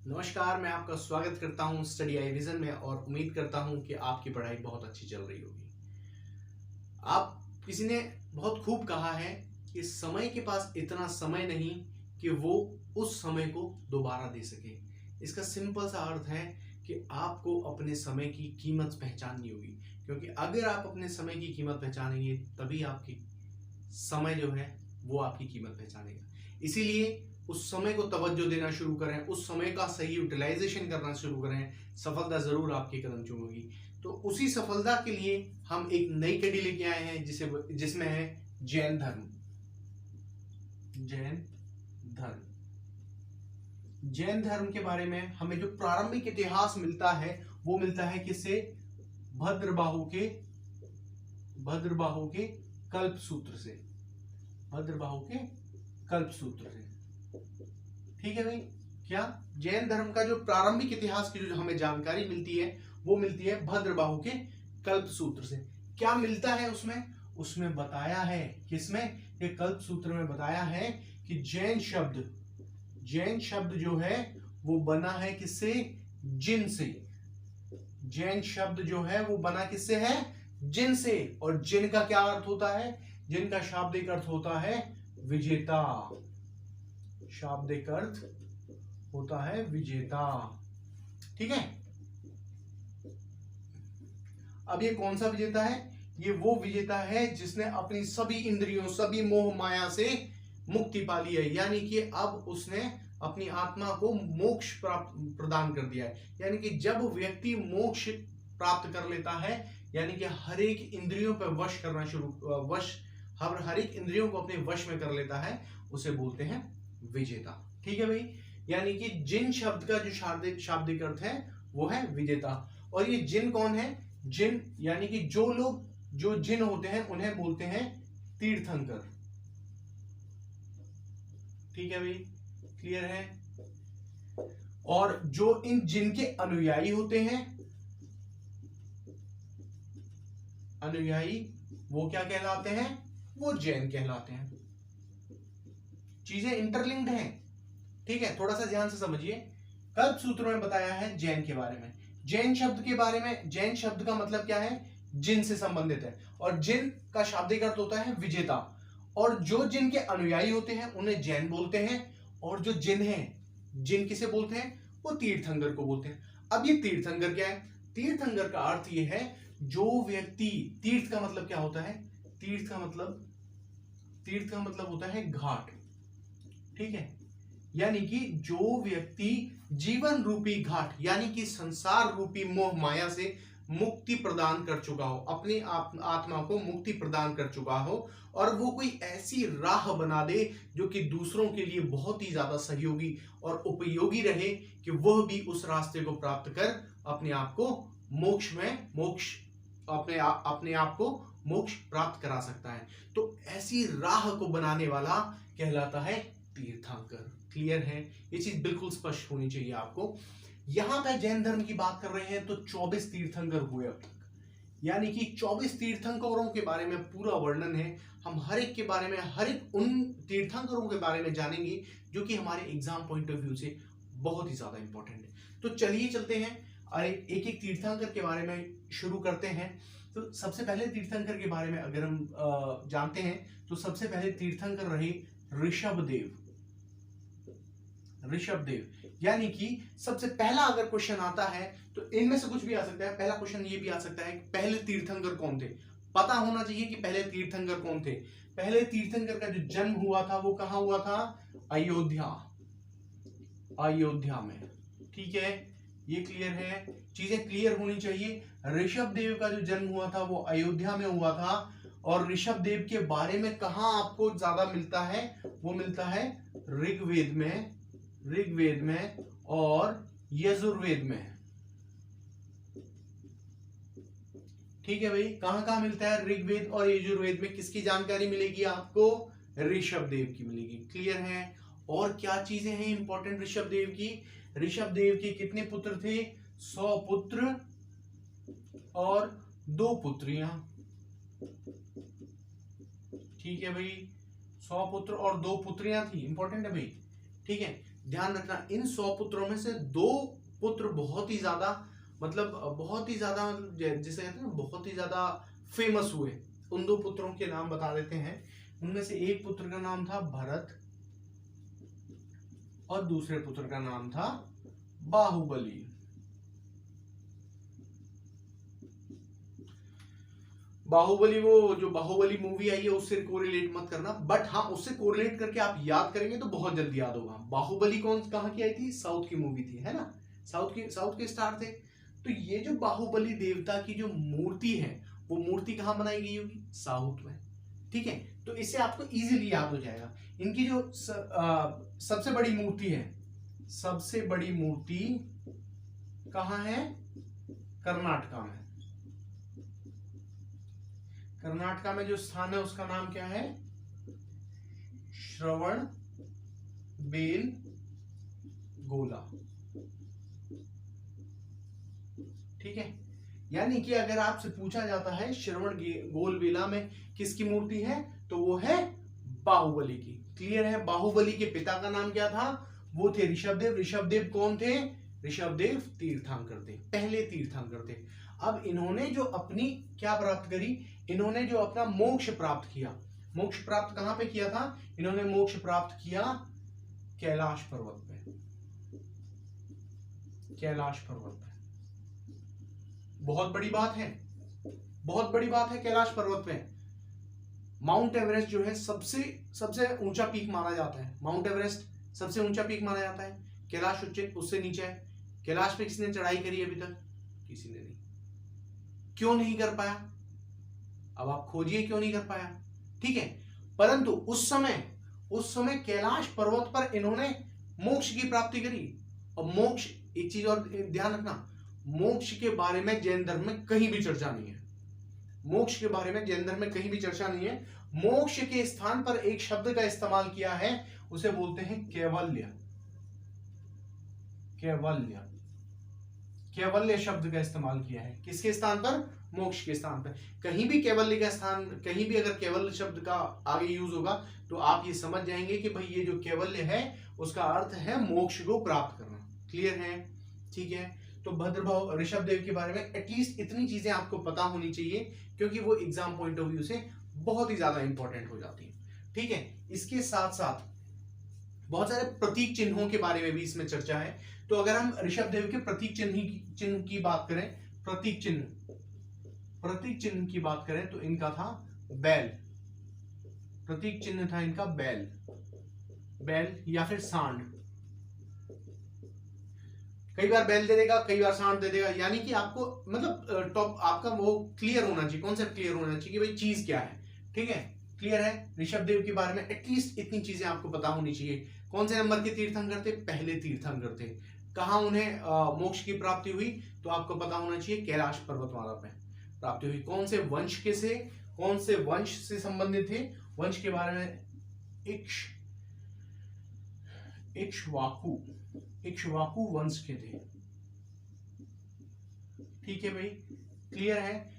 नमस्कार, मैं आपका स्वागत करता हूं स्टडी आई विजन में और उम्मीद करता हूं कि आपकी पढ़ाई बहुत अच्छी चल रही होगी। आप किसी ने बहुत खूब कहा है कि समय के पास इतना समय नहीं कि वो उस समय को दोबारा दे सके। इसका सिंपल सा अर्थ है कि आपको अपने समय की कीमत पहचाननी होगी, क्योंकि अगर आप अपने समय की कीमत पहचानेंगे तभी आपकी समय जो है वो आपकी कीमत पहचानेगा। इसीलिए उस समय को तवज्जो देना शुरू करें, उस समय का सही यूटिलाइजेशन करना शुरू करें, सफलता जरूर आपके कदम चूमेगी। तो उसी सफलता के लिए हम एक नई कड़ी लेके आए हैं जिसमें है जैन धर्म। जैन धर्म जैन धर्म के बारे में हमें जो प्रारंभिक इतिहास मिलता है वो मिलता है किससे? भद्रबाहु के कल्प सूत्र से। भद्रबाहु के कल्प सूत्र से। ठीक है भाई, क्या जैन धर्म का जो प्रारंभिक इतिहास की जो हमें जानकारी मिलती है वो मिलती है भद्रबाहु के कल्प सूत्र से। क्या मिलता है उसमें बताया है, किसमें? ये कल्प सूत्र में बताया है कि जैन शब्द जो है वो बना है किससे? जिन से। जैन शब्द जो है वो बना किससे है? जिन से। और जिन का क्या अर्थ होता है? जिन का शाब्दिक अर्थ होता है विजेता। शाब्दिक अर्थ होता है विजेता। ठीक है। अब ये कौन सा विजेता है? ये वो विजेता है जिसने अपनी सभी इंद्रियों, सभी मोह माया से मुक्ति पा ली है। यानी कि अब उसने अपनी आत्मा को मोक्ष प्रदान कर दिया है। यानी कि जब व्यक्ति मोक्ष प्राप्त कर लेता है, यानी कि हर एक इंद्रियों पर वश करना हर एक इंद्रियों को अपने वश में कर लेता है, उसे बोलते हैं विजेता। ठीक है भाई। यानी कि जिन शब्द का जो शाब्दिक अर्थ है वो है विजेता। और ये जिन कौन है? जिन यानी कि जो लोग जो जिन होते हैं उन्हें बोलते हैं तीर्थंकर। ठीक है भाई, क्लियर है। और जो इन जिन के अनुयायी होते हैं, अनुयायी, वो क्या कहलाते हैं? वो जैन कहलाते हैं। चीजें इंटरलिंक्ड हैं। ठीक है, थोड़ा सा ध्यान से समझिए। कल्प सूत्र में बताया है जैन के बारे में। जैन शब्द के बारे में, जैन शब्द का मतलब क्या है? जिन से संबंधित है। और जिन का शाब्दिक अर्थ होता है विजेता। और जो जिन के अनुयायी होते हैं उन्हें जैन बोलते हैं। और जो जिन है, जिन किसे बोलते हैं? वो तीर्थंकर को बोलते हैं। अब ये तीर्थंकर क्या है? तीर्थंकर का अर्थ ये है जो व्यक्ति, तीर्थ का मतलब क्या होता है? तीर्थ का मतलब होता है घाट। ठीक है। यानी कि जो व्यक्ति जीवन रूपी घाट यानी कि संसार रूपी मोह माया से मुक्ति प्रदान कर चुका हो, अपनी आत्मा को मुक्ति प्रदान कर चुका हो, और वो कोई ऐसी राह बना दे जो कि दूसरों के लिए बहुत ही ज्यादा सहयोगी और उपयोगी रहे कि वह भी उस रास्ते को प्राप्त कर अपने आप को अपने आप को मोक्ष प्राप्त करा सकता है। तो ऐसी राह को बनाने वाला कहलाता है तीर्थंकर। क्लियर है? ये चीज बिल्कुल स्पष्ट होनी चाहिए आपको। यहां पर जैन धर्म की बात कर रहे हैं तो 24 तीर्थंकर हुए अब तक। यानी कि 24 तीर्थंकरों के बारे में पूरा वर्णन है। हम हर एक के बारे में, हर एक उन तीर्थंकरों के बारे में जानेंगे जो कि हमारे एग्जाम पॉइंट ऑफ व्यू से बहुत ही ज्यादा इंपॉर्टेंट है। तो चलिए चलते हैं और एक एक तीर्थंकर के बारे में शुरू करते हैं। तो सबसे पहले तीर्थंकर के बारे में अगर हम जानते हैं तो सबसे पहले तीर्थंकर रहे ऋषभदेव। यानी कि सबसे पहला अगर क्वेश्चन आता है तो इनमें से कुछ भी आ सकता है। पहला क्वेश्चन ये भी आ सकता है कि पहले तीर्थंकर कौन थे। पता होना चाहिए कि पहले तीर्थंकर कौन थे। पहले तीर्थंकर का जो जन्म हुआ था वो कहां हुआ था? अयोध्या में। ठीक है, ये क्लियर है। चीजें क्लियर होनी चाहिए। ऋषभदेव का जो जन्म हुआ था वो अयोध्या में हुआ था। और ऋषभदेव के बारे में कहां आपको ज्यादा मिलता है? वो मिलता है ऋग्वेद में और यजुर्वेद में। ठीक है भाई, कहां कहां मिलता है? ऋग्वेद और यजुर्वेद में किसकी जानकारी मिलेगी आपको? ऋषभदेव की मिलेगी। क्लियर है। और क्या चीजें हैं इंपॉर्टेंट ऋषभदेव की? ऋषभदेव के कितने पुत्र थे? 100 पुत्र और 2 पुत्रियां। ठीक है भाई, 100 पुत्र और 2 पुत्रियां थी। इंपॉर्टेंट है भाई। ठीक है, ध्यान रखना, इन 100 पुत्रों में से 2 पुत्र बहुत ही ज्यादा जिसे कहते हैं ना, बहुत ही ज्यादा फेमस हुए। उन 2 पुत्रों के नाम बता देते हैं। उनमें से एक पुत्र का नाम था भरत और दूसरे पुत्र का नाम था बाहुबली। बाहुबली, वो जो बाहुबली मूवी आई है उससे कोरिलेट मत करना, बट हाँ उससे कोरिलेट करके आप याद करेंगे तो बहुत जल्दी याद होगा। बाहुबली कहाँ की आई थी? साउथ की मूवी थी, है ना, साउथ के स्टार थे। तो ये जो बाहुबली देवता की जो मूर्ति है, वो मूर्ति कहाँ बनाई गई होगी? साउथ में, ठीक है। तो इससे आपको इजीली याद हो जाएगा। इनकी जो सबसे बड़ी मूर्ति है, सबसे बड़ी मूर्ति कहाँ है? कर्नाटका में। कर्नाटका में जो स्थान है उसका नाम क्या है? श्रवण बेल गोला, ठीक है। यानी कि अगर आपसे पूछा जाता है श्रवण गोल बेला में किसकी मूर्ति है, तो वो है बाहुबली की। क्लियर है? बाहुबली के पिता का नाम क्या था? वो थे ऋषभदेव। ऋषभदेव कौन थे? ऋषभदेव तीर्थंकर थे, पहले तीर्थंकर थे। अब इन्होंने जो अपनी क्या प्राप्त करी? इन्होंने जो अपना मोक्ष प्राप्त किया। मोक्ष प्राप्त कहां पे किया था? इन्होंने मोक्ष प्राप्त किया कैलाश पर्वत पे। कैलाश पर्वत पे बहुत बड़ी बात है, बहुत बड़ी बात है। कैलाश पर्वत पे माउंट एवरेस्ट जो है सबसे ऊंचा पीक माना जाता है। माउंट एवरेस्ट सबसे ऊंचा पीक माना जाता है। कैलाश उससे नीचे है। कैलाश पे किसने चढ़ाई करी अभी तक? किसी ने नहीं। क्यों नहीं कर पाया? अब आप खोजिए क्यों नहीं कर पाया, ठीक है। परंतु उस समय कैलाश पर्वत पर इन्होंने मोक्ष की प्राप्ति करी। और मोक्ष, एक चीज और ध्यान रखना, मोक्ष के बारे में जैन धर्म में कहीं भी चर्चा नहीं है। मोक्ष के बारे में जैन धर्म में कहीं भी चर्चा नहीं है। मोक्ष के स्थान पर एक शब्द का इस्तेमाल किया है, उसे बोलते हैं कैवल्य। कैवल्य, कैवल्य शब्द का इस्तेमाल किया है। किसके स्थान पर? मोक्ष के स्थान पर। कहीं भी कैवल्य का स्थान, कहीं भी अगर कैवल्य शब्द का आगे यूज होगा तो आप ये समझ जाएंगे कि भाई ये जो कैवल्य है उसका अर्थ है मोक्ष को प्राप्त करना। क्लियर है? ठीक है। तो भद्रभाव ऋषभदेव के बारे में एटलीस्ट इतनी चीजें आपको पता होनी चाहिए, क्योंकि वो एग्जाम पॉइंट ऑफ व्यू से बहुत ही ज्यादा इंपॉर्टेंट हो जाती है, ठीक है। इसके साथ साथ बहुत सारे प्रतीक चिन्हों के बारे में भी इसमें चर्चा है। तो अगर हम ऋषभदेव के प्रतीक चिन्ह की बात करें, प्रतीक चिन्ह की बात करें तो इनका था बैल। प्रतीक चिन्ह था इनका बैल या फिर सांड। कई बार बैल दे देगा, कई बार सांड दे देगा। यानी कि आपको मतलब टॉप आपका वो क्लियर होना चाहिए, कॉन्सेप्ट क्लियर होना चाहिए कि भाई चीज क्या है, ठीक है। क्लियर है? ऋषभदेव के बारे में एटलीस्ट इतनी चीजें आपको पता होनी चाहिए। कौन से नंबर के तीर्थंकर थे? पहले तीर्थंकर थे। कहां उन्हें मोक्ष की प्राप्ति हुई? तो आपको पता होना चाहिए कैलाश पर्वतमाला पे प्राप्ति हुई। कौन से वंश से संबंधित थे? वंश के बारे में इक्ष्वाकु वंश के थे, ठीक है भाई। क्लियर है?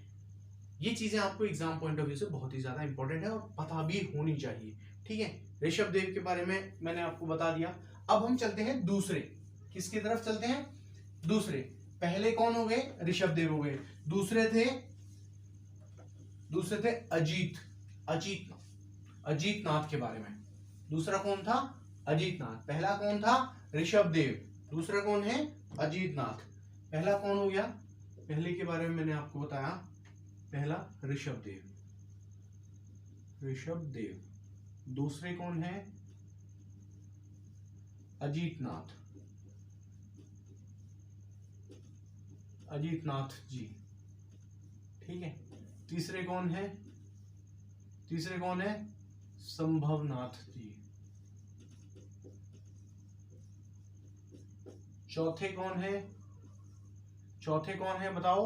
ये चीजें आपको एग्जाम पॉइंट ऑफ व्यू से बहुत ही ज्यादा इंपॉर्टेंट है और पता भी होनी चाहिए, ठीक है। ऋषभदेव के बारे में मैंने आपको बता दिया। अब हम चलते हैं दूसरे, किसकी तरफ चलते हैं? दूसरे। पहले कौन हो गए? ऋषभदेव हो गए। दूसरे थे अजीतनाथ के बारे में। दूसरा कौन था? अजीतनाथ। पहला कौन था? ऋषभदेव। दूसरा कौन है? अजीतनाथ। पहला कौन हो गया? पहले के बारे में मैंने आपको बताया, पहला ऋषभदेव। दूसरे कौन है? अजीतनाथ जी, ठीक है। तीसरे कौन है? संभवनाथ जी। चौथे कौन है बताओ?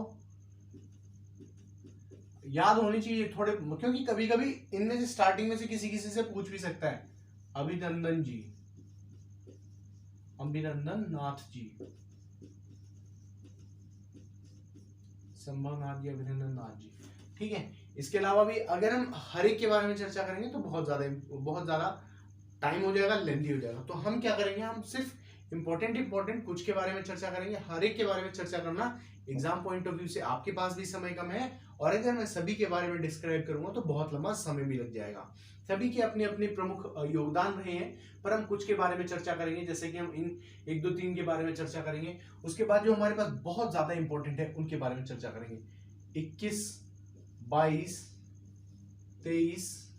याद होनी चाहिए थोड़े, क्योंकि कभी कभी इनमें से स्टार्टिंग में से किसी से पूछ भी सकता है। अभिनंदन नाथ जी, संभवनाथ जी, अभिनंदन नाथ जी, ठीक है। इसके अलावा भी अगर हम हर एक के बारे में चर्चा करेंगे तो बहुत ज्यादा टाइम हो जाएगा, लेंथी हो जाएगा। तो हम क्या करेंगे, हम सिर्फ इंपॉर्टेंट कुछ के बारे में चर्चा करेंगे। हर एक के बारे में चर्चा करना एग्जाम पॉइंट ऑफ व्यू से आपके पास भी समय कम है, और अगर मैं सभी के बारे में डिस्क्राइब करूंगा तो बहुत लंबा समय भी लग जाएगा। सभी के अपने अपने प्रमुख योगदान रहे हैं, पर हम कुछ के बारे में चर्चा करेंगे, जैसे कि हम इन 1 2 3 के बारे में चर्चा करेंगे। उसके बाद जो हमारे पास बहुत ज्यादा इंपॉर्टेंट है उनके बारे में चर्चा करेंगे। 21, 22, 23,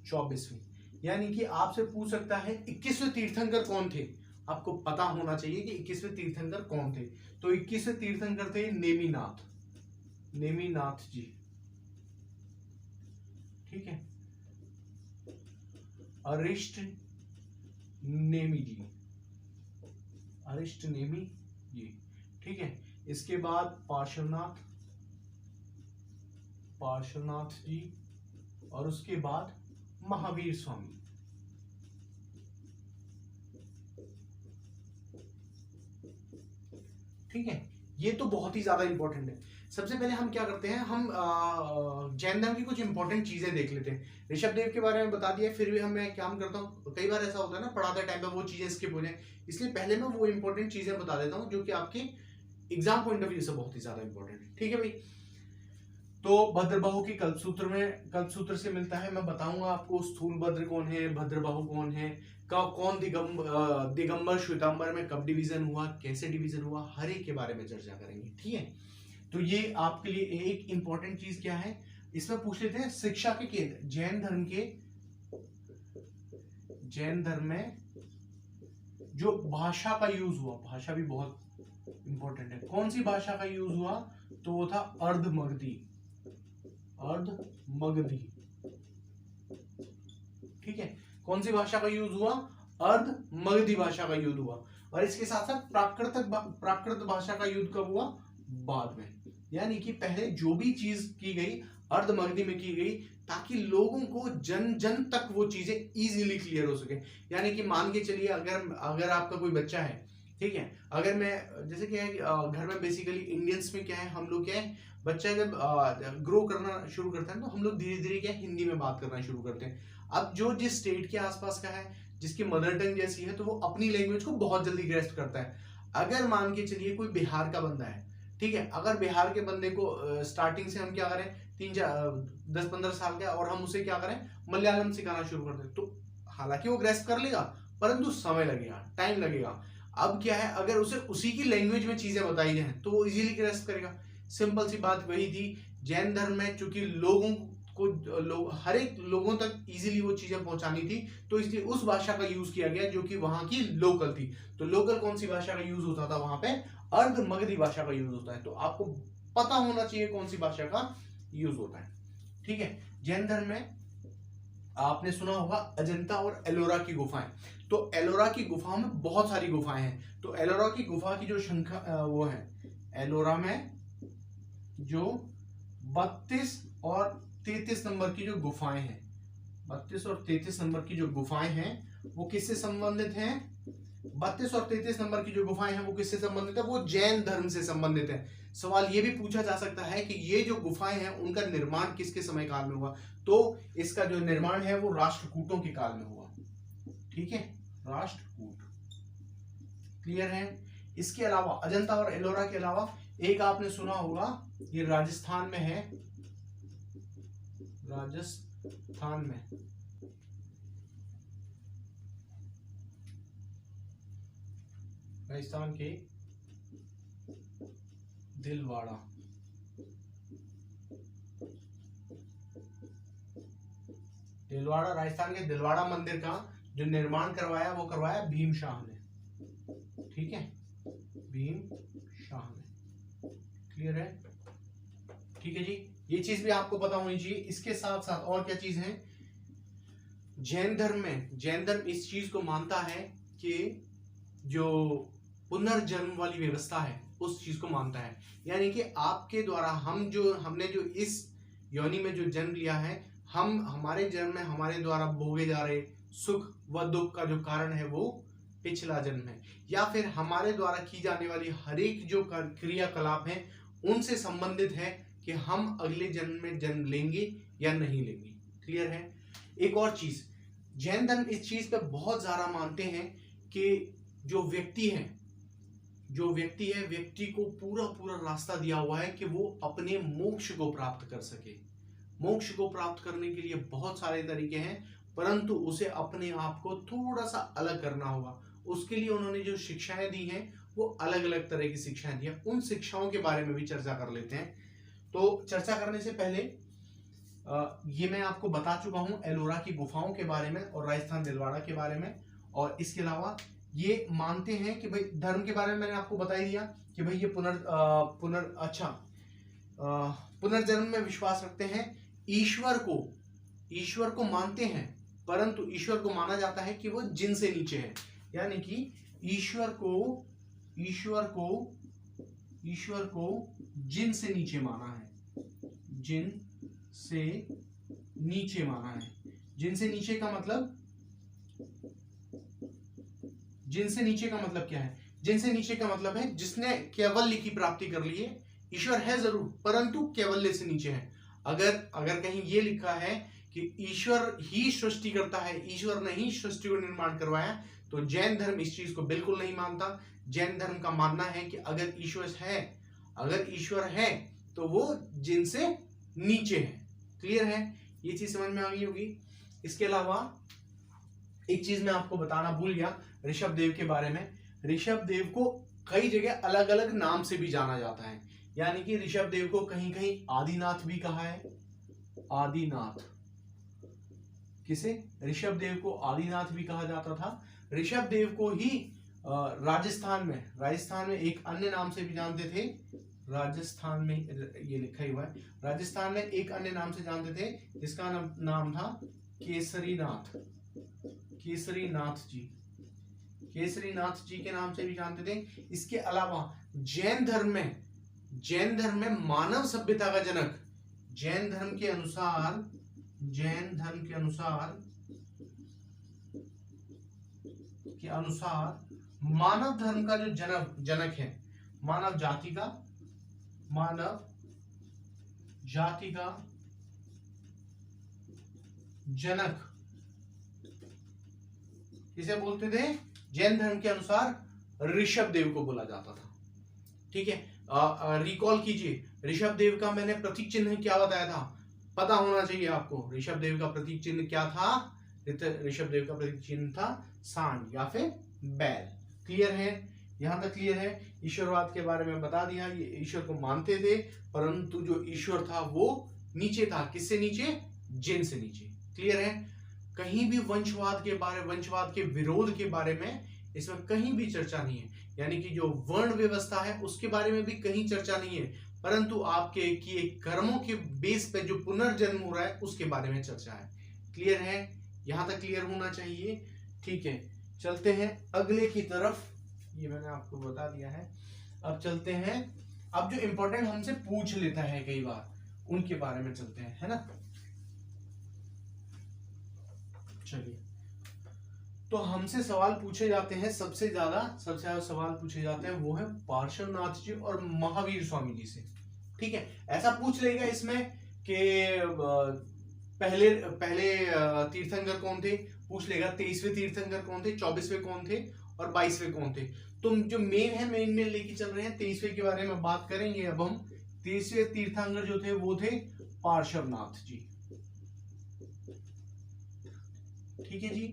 24वीं, यानी कि आपसे पूछ सकता है 21वें तीर्थंकर कौन थे। आपको पता होना चाहिए कि 21वें तीर्थंकर कौन थे। तो 21वें तीर्थंकर थे नेमिनाथ जी, ठीक है। अरिष्ट नेमी जी, ठीक है। इसके बाद पार्श्वनाथ जी, और उसके बाद महावीर स्वामी। ठीक है, ये तो बहुत ही ज्यादा इंपॉर्टेंट है। सबसे पहले हम क्या करते हैं, हम जैन धर्म की कुछ इंपॉर्टेंट चीजें देख लेते हैं। ऋषभ देव के बारे में बता दिया, फिर भी मैं काम करता हूँ, कई बार ऐसा होता है ना पढ़ाते टाइम पे वो चीजें स्किप हो जाए, इसलिए पहले मैं वो इंपॉर्टेंट चीजें बता देता हूँ जो कि आपके एग्जाम पॉइंट ऑफ व्यू से बहुत ही ज्यादा इंपॉर्टेंट है। ठीक है भाई, तो भद्रबाहु की कल्पसूत्र से मिलता है। मैं बताऊंगा आपको स्थूल भद्र कौन है, भद्रबाहु कौन है, कौन दिगंबर श्वेतांबर में कब डिवीजन हुआ, कैसे डिवीजन हुआ, हर एक के बारे में चर्चा करेंगे। ठीक है, तो ये आपके लिए एक इंपॉर्टेंट चीज क्या है, इसमें पूछ लेते हैं शिक्षा के केंद्र। जैन धर्म में जो भाषा का यूज हुआ, भाषा भी बहुत इंपॉर्टेंट है। कौन सी भाषा का यूज हुआ, तो वो था अर्धमगधी। ठीक है, कौन सी भाषा का यूज हुआ, अर्धमगधी भाषा का यूज हुआ। और इसके साथ साथ प्राकृत भाषा का यूज कब हुआ, बाद में। यानी कि पहले जो भी चीज की गई अर्धमगधी में की गई, ताकि लोगों को जन जन तक वो चीजें इजीली क्लियर हो सके। यानी कि मान के चलिए, अगर आपका कोई बच्चा है, ठीक है, अगर मैं जैसे क्या है घर में बेसिकली इंडियंस में क्या है, हम लोग क्या है, बच्चा जब ग्रो करना शुरू करता है तो हम लोग धीरे धीरे क्या हिंदी में बात करना शुरू करते हैं। अब जो जिस स्टेट के आसपास का है, जिसकी मदर टंग जैसी है, तो वो अपनी लैंग्वेज को बहुत जल्दी ग्रेस्प करता है। अगर मान के चलिए कोई बिहार का बंदा है, ठीक है, अगर बिहार के बंदे को स्टार्टिंग से हम क्या करें, 10-15 साल का, और हम उसे क्या करें, मलयालम सिखाना शुरू कर दें, तो हालांकि वो ग्रेस्प कर लेगा, परंतु समय लगेगा, टाइम लगेगा। अब क्या है, अगर उसे उसी की लैंग्वेज में चीजें बताई जाए तो वो इजीली ग्रेस्प करेगा। सिंपल सी बात वही थी। जैन धर्म में चूंकि लोगों को हर एक लोगों तक इजीली वो चीजें पहुंचानी थी, तो इसलिए उस भाषा का यूज किया गया जो कि वहां की लोकल थी। तो लोकल कौन सी भाषा का यूज होता था, वहां पे अर्धमगधी भाषा का यूज होता है। तो आपको पता होना चाहिए कौन सी भाषा का यूज होता है। ठीक है, जैन धर्म में आपने सुना होगा अजंता और एलोरा की गुफाएं। तो एलोरा की गुफाओं में बहुत सारी गुफाएं हैं। तो एलोरा की गुफा की जो संख्या वो है, एलोरा में जो 32 और 33 नंबर की जो गुफाएं हैं, 32 और 33 नंबर की जो गुफाएं हैं वो किससे संबंधित हैं, 32 और 33 नंबर की जो गुफाएं हैं वो किससे संबंधित है, वो जैन धर्म से संबंधित है। सवाल ये भी पूछा जा सकता है कि ये जो गुफाएं हैं उनका निर्माण किसके समय काल में हुआ, तो इसका जो निर्माण है वो राष्ट्रकूटों के काल में हुआ। ठीक है, राष्ट्रकूट, क्लियर है। इसके अलावा अजंता और एलोरा के अलावा एक आपने सुना होगा, ये राजस्थान में है, राजस्थान के दिलवाड़ा, राजस्थान के दिलवाड़ा मंदिर का जो निर्माण करवाया वो करवाया भीम शाह ने। ठीक है, भीम शाह ने, क्लियर है। ठीक है जी, ये चीज भी आपको पता होनी चाहिए। इसके साथ साथ और क्या चीज है, जैन धर्म इस चीज को मानता है कि जो पुनर्जन्म वाली व्यवस्था है उस चीज को मानता है। यानी कि आपके द्वारा हमने जो इस योनि में जो जन्म लिया है, हमारे जन्म में हमारे द्वारा भोगे जा रहे सुख व दुख का जो कारण है वो पिछला जन्म है, या फिर हमारे द्वारा की जाने वाली हर एक जो क्रियाकलाप है उनसे संबंधित है कि हम अगले जन्म में जन्म लेंगे या नहीं लेंगे। क्लियर है। एक और चीज, जैन धर्म इस चीज पे बहुत ज्यादा मानते हैं कि जो व्यक्ति है व्यक्ति को पूरा पूरा रास्ता दिया हुआ है कि वो अपने मोक्ष को प्राप्त कर सके। मोक्ष को प्राप्त करने के लिए बहुत सारे तरीके हैं, परंतु उसे अपने आप को थोड़ा सा अलग करना होगा। उसके लिए उन्होंने जो शिक्षाएं दी हैं वो अलग अलग तरह की शिक्षाएं दी हैं। उन शिक्षाओं के बारे में भी चर्चा कर लेते हैं। तो चर्चा करने से पहले ये मैं आपको बता चुका हूं एलोरा की गुफाओं के बारे में और राजस्थान दिलवाड़ा के बारे में। और इसके अलावा ये मानते हैं कि भाई धर्म के बारे में मैंने आपको बता ही दिया कि भाई ये पुनर्जन्म में विश्वास रखते हैं। ईश्वर को मानते हैं, परंतु ईश्वर को माना जाता है कि वो जिन से नीचे है। यानी कि ईश्वर को जिन से नीचे माना है। जिन से नीचे माना है। जिन से नीचे का मतलब क्या है? जिन से नीचे का मतलब है जिसने कैवल्य की प्राप्ति कर ली है। ईश्वर है जरूर, परंतु कैवल्य से नीचे है। अगर कहीं ये लिखा है कि ईश्वर ही सृष्टि करता है, ईश्वर ने ही सृष्टि को निर्माण करवाया, तो जैन धर्म इस चीज को बिल्कुल नहीं मानता। जैन धर्म का मानना है कि अगर ईश्वर है तो वो जिन से नीचे है। क्लियर है? ये चीज समझ में आ गई होगी। इसके अलावा एक चीज मैं आपको बताना भूल गया ऋषभ देव के बारे में। ऋषभ देव को कई जगह अलग अलग नाम से भी जाना जाता है। यानी कि ऋषभ देव को कहीं कहीं आदिनाथ भी कहा है। आदिनाथ, किसे? ऋषभ देव को आदिनाथ भी कहा जाता था। ऋषभ देव को ही राजस्थान में एक अन्य नाम से भी जानते थे। राजस्थान में ये लिखा ही हुआ है, राजस्थान में एक अन्य नाम से जानते थे जिसका नाम था केसरीनाथ। केसरीनाथ जी के नाम से भी जानते थे। इसके अलावा जैन धर्म में मानव सभ्यता का जनक, जैन धर्म के अनुसार मानव धर्म का जो जनक है, मानव जाति का जनक किसे बोलते थे? जैन धर्म के अनुसार ऋषभ देव को बोला जाता था। ठीक है, रिकॉल कीजिए, ऋषभ देव का मैंने प्रतीक चिन्ह क्या बताया था? पता होना चाहिए आपको। ऋषभ देव का प्रतीक चिन्ह क्या था? ऋषभ देव का प्रतीक चिन्ह था सांड या फिर बैल। क्लियर है? यहां तक क्लियर है? ईश्वरवाद के बारे में बता दिया। ये ईश्वर को मानते थे, परंतु जो ईश्वर था वो नीचे था। किससे नीचे? जिन से नीचे। क्लियर है? कहीं भी वंशवाद के विरोध के बारे में इसमें कहीं भी चर्चा नहीं है। यानी कि जो वर्ण व्यवस्था है उसके बारे में भी कहीं चर्चा नहीं है, परंतु आपके किए कर्मों के बेस पे जो पुनर्जन्म हो रहा है उसके बारे में चर्चा है। क्लियर है? यहां तक क्लियर होना चाहिए। ठीक है, चलते हैं अगले की तरफ। ये मैंने आपको बता दिया है। अब चलते हैं, अब जो इंपॉर्टेंट हमसे पूछ लेता है कई बार, उनके बारे में चलते हैं, है ना? चलिए, तो हमसे सवाल पूछे जाते हैं, सबसे ज्यादा सवाल पूछे जाते हैं वो है पार्श्वनाथ जी और महावीर स्वामी जी से। ठीक है, ऐसा पूछ लेगा इसमें कि पहले तीर्थंकर कौन थे, पूछ लेगा 23वें तीर्थंकर कौन थे, 24वें कौन थे और 22वें कौन थे। तो जो मेन में लेके चल रहे हैं 23वें के बारे में बात करेंगे। अब हम 23वें तीर्थंकर जो थे वो थे पार्श्वनाथ जी। ठीक है जी,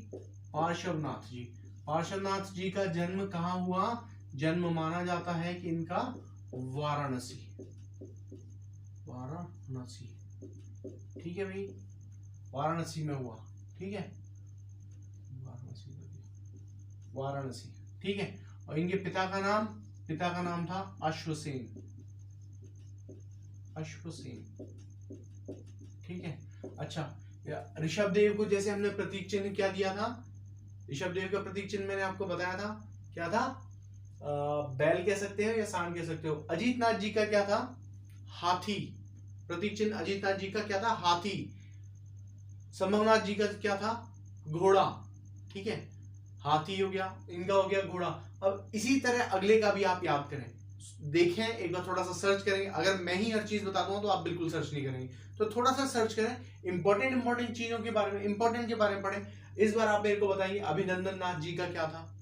पार्श्वनाथ जी का जन्म कहाँ हुआ? जन्म माना जाता है कि इनका वाराणसी। ठीक है भाई, वाराणसी में हुआ। ठीक है, वाराणसी। ठीक है, और इनके पिता का नाम था अश्वसेन। ठीक है, अच्छा, ऋषभ देव को जैसे हमने प्रतीक चिन्ह क्या दिया था? ऋषभ देव का प्रतीक चिन्ह मैंने आपको बताया था, क्या था? बैल कह सकते हो या सांड कह सकते हो। अजीतनाथ जी का क्या था? हाथी। प्रतीक चिन्ह अजीतनाथ जी का क्या था? हाथी। संभवनाथ जी का क्या था? घोड़ा। ठीक है, हाथी हो गया, इनका हो गया घोड़ा। अब इसी तरह अगले का भी आप याद करें। देखें, एक बार थोड़ा सा सर्च करेंगे। अगर मैं ही हर चीज बता दूंगा तो आप बिल्कुल सर्च नहीं करेंगे, तो थोड़ा सा सर्च करें, इंपॉर्टेंट चीजों के बारे में, इंपॉर्टेंट के बारे में पढ़ें। इस बार आप मेरे को बताएंगे अभिनंदन नाथ जी का क्या था,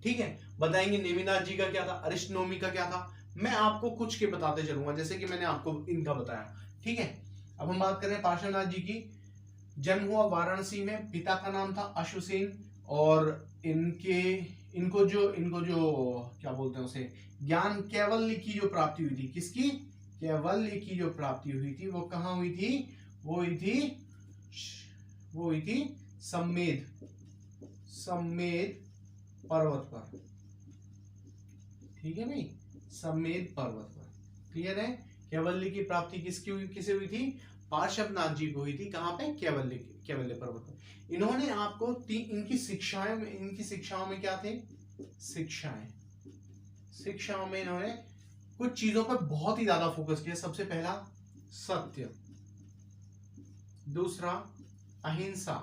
ठीक है, बताएंगे नेमिनाथ जी का क्या था, अरिस्टोनोमी का क्या था। मैं आपको कुछ के बताते चलूंगा, जैसे कि मैंने आपको इनका बताया, ठीक है। अब हम बात करें पार्श्वनाथ जी की। जन्म हुआ वाराणसी में, पिता का नाम था अश्वसेन, और इनको जो क्या बोलते हैं उसे, ज्ञान कैवल्य की जो प्राप्ति हुई थी, किसकी, कैवल्य की जो प्राप्ति हुई थी, वो कहां हुई थी, वो हुई थी सम्मेद पर्वत पर, ठीक है भाई, सम्मेद पर्वत पर, क्लियर है। कैवल्य की प्राप्ति किसे हुई थी, पार्श्वनाथ जी को हुई थी, कहां पे, कैवल्य पर्वत पर। इन्होंने आपको इनकी शिक्षाओं में क्या थे, शिक्षाओं में इन्होंने कुछ चीजों पर बहुत ही ज्यादा फोकस किया। सबसे पहला सत्य, दूसरा अहिंसा,